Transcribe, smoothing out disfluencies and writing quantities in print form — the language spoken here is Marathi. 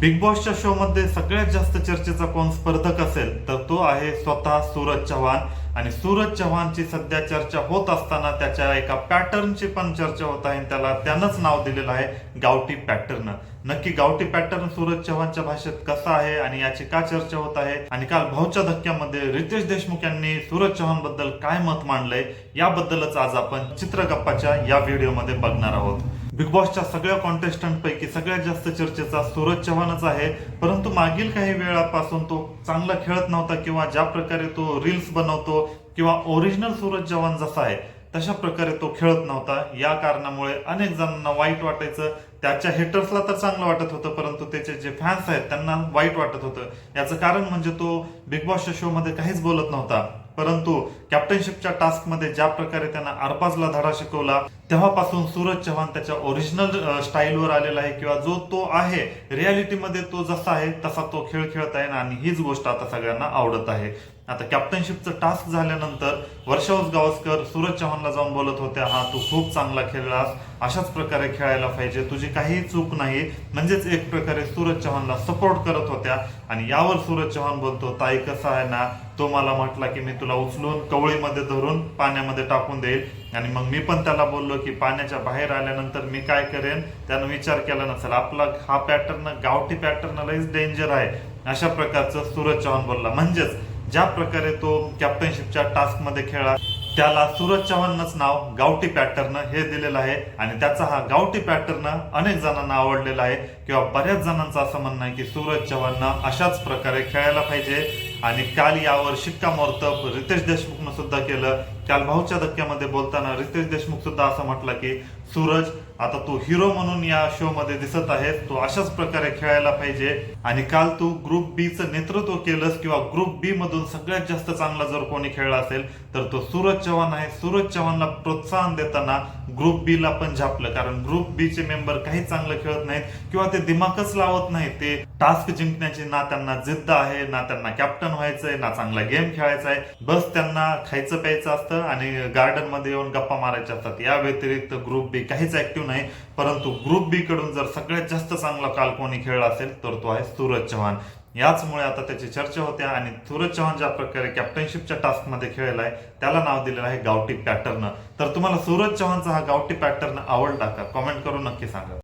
बिग बॉसच्या शो मध्ये सगळ्यात जास्त चर्चेचा कोण स्पर्धक असेल तर तो आहे स्वतः सूरज चव्हाण. आणि सूरज चव्हाणची सध्या चर्चा होत असताना त्याच्या एका पॅटर्नची पण चर्चा होत आहे. त्यानंच नाव दिलेलं आहे गावठी पॅटर्न. नक्की गावठी पॅटर्न सूरज चव्हाणच्या भाषेत कसा आहे आणि याची का चर्चा होत आहे, आणि काल भाऊच्या धक्क्यामध्ये रितेश देशमुख यांनी सूरज चव्हाण बद्दल काय मत मांडलंय, याबद्दलच आज आपण चित्रगप्पाच्या या व्हिडिओमध्ये बघणार आहोत. बिग बॉसच्या सगळ्या कॉन्टेस्टंट पैकी सगळ्यात जास्त चर्चेचा सूरज चव्हाणच आहे. परंतु मागील काही वेळापासून तो चांगला खेळत नव्हता, किंवा ज्या प्रकारे तो रील्स बनवतो किंवा ओरिजिनल सूरज चव्हाण जसा आहे तशा प्रकारे तो खेळत नव्हता. या कारणामुळे अनेक जणांना वाईट वाटायचं. त्याच्या हेटर्सला तर चांगलं वाटत होतं, परंतु त्याचे जे फॅन्स आहेत त्यांना वाईट वाटत होतं. याचं कारण म्हणजे तो बिग बॉसच्या शो मध्ये काहीच बोलत नव्हता. परंतु कॅप्टनशिपच्या टास्क मध्ये ज्या प्रकारे त्यांना अरबाजला धडा शिकवला, तेव्हापासून सूरज चव्हाण त्याच्या ओरिजिनल स्टाईलवर आलेला आहे, किंवा जो तो आहे रियालिटीमध्ये तो जसा आहे तसा तो खेळ खेळत आहे. आणि हीच गोष्ट आता सगळ्यांना आवडत आहे. आता कॅप्टनशिपचं टास्क झाल्यानंतर वर्षा गावस्कर सूरज चव्हाणला जाऊन बोलत होत्या, हा तू खूप चांगला खेळलास, अशाच प्रकारे खेळायला पाहिजे, तुझी काहीही चूक नाही. म्हणजेच एक प्रकारे सूरज चव्हाणला सपोर्ट करत होत्या. आणि यावर सूरज चव्हाण बोलतो, ताई कसं आहे ना, तो मला म्हटला की मी तुला उचलून कवळीमध्ये धरून पाण्यामध्ये टाकून देईल. आणि मग मी पण त्याला बोललो की पाण्याच्या बाहेर आल्यानंतर मी काय करेन. त्यानं विचार केला नसेल, आपला हा पॅटर्न गावठी पॅटर्न लईच डेंजर आहे, अशा प्रकारचं सूरज चव्हाण बोलला. म्हणजेच ज्या प्रकारे तो कॅप्टनशिपच्या टास्क मध्ये खेळला त्याला सूरज चव्हाणच नाव गावठी पॅटर्न हे दिलेलं आहे. आणि त्याचा हा गावठी पॅटर्न अनेक जणांना आवडलेला आहे, किंवा बऱ्याच जणांचं असं म्हणणं आहे की सूरज चव्हाणनं अशाच प्रकारे खेळायला पाहिजे. आणि काल यावर शिक्कामोर्तब रितेश देशमुखनं सुद्धा केलं. काल भाऊच्या धक्क्यामध्ये बोलताना रितेश देशमुख सुद्धा असं म्हटलं की सूरज, आता तू हिरो म्हणून या शो मध्ये दिसत आहेस, तू अशाच प्रकारे खेळायला पाहिजे. आणि काल तू ग्रुप बी चं नेतृत्व केलंस, किंवा ग्रुप बी मधून सगळ्यात जास्त चांगला जर कोणी खेळला असेल तर तो सूरज चव्हाण आहे. सूरज चव्हाणला प्रोत्साहन देताना ग्रुप बी ला पण झापलं, कारण ग्रुप बी चे मेंबर काही चांगलं खेळत नाहीत, किंवा ते दिमागच लावत नाहीत. ते टास्क जिंकण्याची ना त्यांना जिद्द आहे, ना त्यांना कॅप्टन व्हायचंय, ना चांगला गेम खेळायचा आहे. बस त्यांना खायचं प्यायचं असतं आणि गार्डन मध्ये येऊन गप्पा मारायच्या असतात. या व्यतिरिक्त ग्रुप बी काहीच ऍक्टिव्ह नाही. परंतु ग्रुप बी कडून जर सगळ्यात जास्त चांगला काल कोणी खेळला असेल तर तो आहे सूरज चव्हाण. याचमुळे आता त्याची चर्चा होते. आणि सूरज चव्हाण ज्या प्रकारे कॅप्टनशिपच्या टास्क मध्ये खेळलाय त्याला नाव दिलेलं आहे गावठी पॅटर्न. तर तुम्हाला सूरज चव्हाणचा हा गावठी पॅटर्न आवडला का? कॉमेंट करून नक्की सांगा.